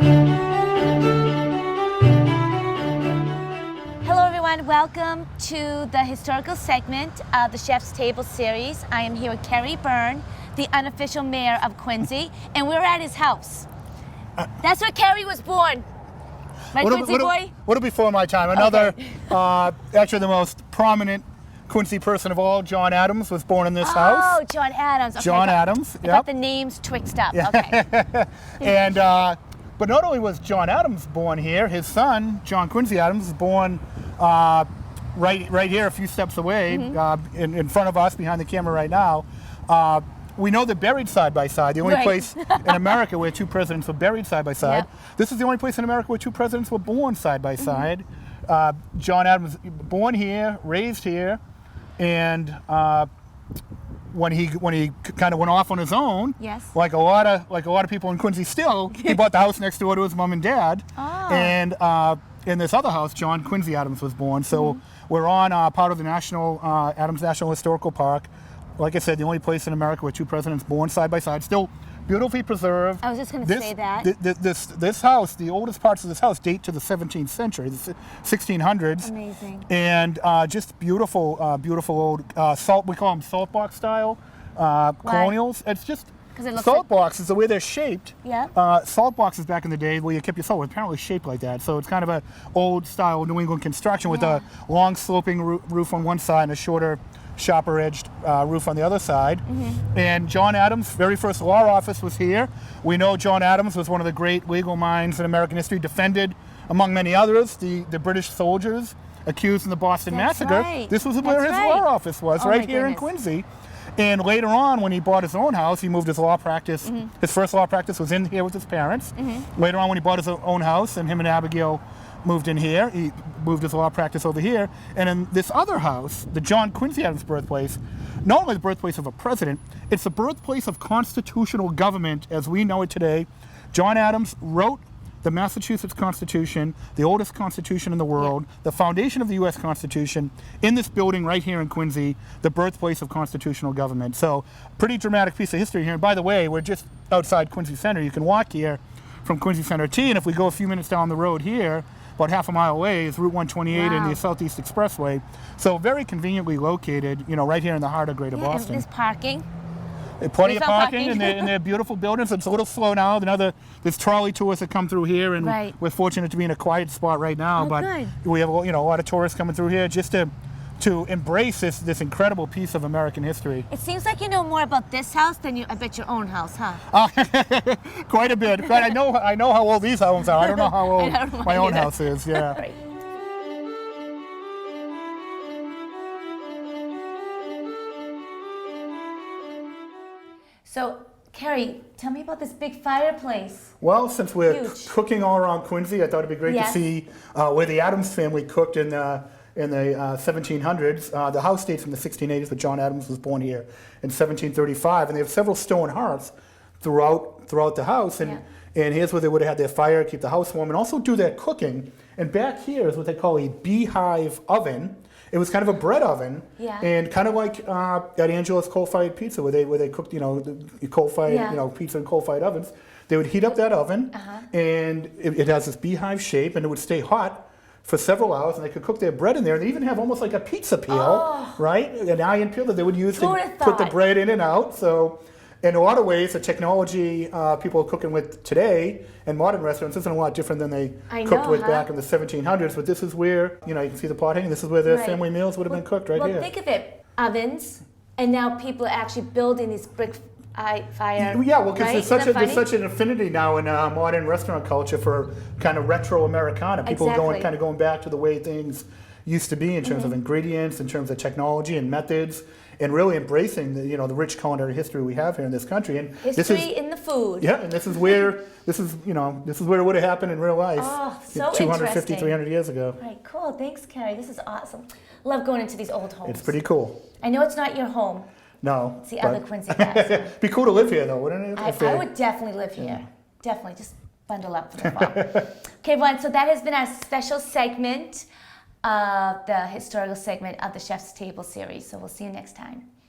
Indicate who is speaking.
Speaker 1: Hello everyone, welcome to the historical segment of the Chef's Table series. I am here with Kerry Byrne, the unofficial mayor of Quincy, and we're at his house. That's where Kerry was born. My Quincy boy?
Speaker 2: What before my time? Another, actually the most prominent Quincy person of all, John Adams, was born in this house.
Speaker 1: Oh, John Adams. Okay,
Speaker 2: John Adams,
Speaker 1: I got the names twixed up.
Speaker 2: Yeah.
Speaker 1: Okay.
Speaker 2: And, but not only was John Adams born here, his son, John Quincy Adams, was born right here, a few steps away, in front of us, behind the camera right now. We know they're buried side by side. The only place in America where two presidents were buried side by side. Yep. This is the only place in America where two presidents were born side by side. John Adams, born here, raised here, and when he kind of went off on his own, like a lot of people in Quincy still, he bought the house next door to his mom and dad, and in this other house, John Quincy Adams was born. So we're on part of the Adams National Historical Park. Like I said, the only place in America where two presidents born side by side, still beautifully preserved.
Speaker 1: I was just going to say that.
Speaker 2: This house, the oldest parts of this house date to the 17th century, the 1600s.
Speaker 1: Amazing.
Speaker 2: And just beautiful old salt. We call them salt box style colonials. It's just salt boxes, the way they're shaped.
Speaker 1: Yeah.
Speaker 2: Salt boxes back in the day where you kept your salt were apparently shaped like that. So it's kind of a old style New England construction with a long sloping roof on one side and a shorter, sharper edged roof on the other side. And John Adams' very first law office was here. We know John Adams was one of the great legal minds in American history, defended, among many others, the British soldiers accused in the Boston Massacre.
Speaker 1: Right.
Speaker 2: This was where his law office was, right here in Quincy. And later on, when he bought his own house, he moved his law practice. His first law practice was in here with his parents. Later on, when he bought his own house, and him and Abigail moved in here, he moved his law practice over here. And in this other house, the John Quincy Adams birthplace, not only the birthplace of a president, it's the birthplace of constitutional government as we know it today. John Adams wrote the Massachusetts Constitution, the oldest constitution in the world, the foundation of the U.S. Constitution, in this building right here in Quincy, the birthplace of constitutional government. So, pretty dramatic piece of history here. And by the way, we're just outside Quincy Center. You can walk here from Quincy Center T, and if we go a few minutes down the road here, about half a mile away is Route 128 and the Southeast Expressway. So very conveniently located, right here in the heart of Greater Boston.
Speaker 1: And there's parking.
Speaker 2: Plenty of parking, and they're beautiful buildings. It's a little slow now. There's trolley tours that come through here, and we're fortunate to be in a quiet spot right now. But we have a lot of tourists coming through here just to embrace this incredible piece of American history.
Speaker 1: It seems like you know more about this house than I bet your own house, huh?
Speaker 2: Quite a bit. But I know how old these homes are. I don't know how old my own house is. Yeah.
Speaker 1: Right. So, Kerry, tell me about this big fireplace.
Speaker 2: Well, since we're cooking all around Quincy, I thought it'd be great to see where the Adams family cooked in the 1700s. The house dates from the 1680s, but John Adams was born here in 1735, and they have several stone hearths throughout the house. And here's where they would have had their fire, keep the house warm, and also do their cooking. And back here is what they call a beehive oven. It was kind of a bread oven, and kind of like at Angela's coal-fired pizza, where they cooked, coal-fired, pizza in coal-fired ovens. They would heat up that oven, and it has this beehive shape, and it would stay hot for several hours, and they could cook their bread in there. And they even have almost like a pizza peel, right? An iron peel that they would use to put the bread in and out. So, in a lot of ways, the technology people are cooking with today in modern restaurants isn't a lot different than they cooked with back in the 1700s. But this is where, you can see the pot hanging. This is where their family meals would have been cooked here.
Speaker 1: Well, think of it, ovens, and now people are actually building these brick fire.
Speaker 2: Yeah, well, because there's such an affinity now in modern restaurant culture for kind of retro Americana. People going back to the way things used to be in terms of ingredients, in terms of technology and methods, and really embracing the rich culinary history we have here in this country. And
Speaker 1: history in the food.
Speaker 2: Yeah, and this is where it would have happened in real life.
Speaker 1: Oh, so
Speaker 2: 250, 300 years ago.
Speaker 1: Right, cool. Thanks, Kerry. This is awesome. Love going into these old homes.
Speaker 2: It's pretty cool. I
Speaker 1: know it's not your home.
Speaker 2: No.
Speaker 1: It's the other Quincy guys.
Speaker 2: Be cool to live here, though, wouldn't it?
Speaker 1: I would definitely live here. Definitely. Just bundle up for the fall. Okay, everyone. So that has been our special segment, the historical segment of the Chef's Table series. So we'll see you next time.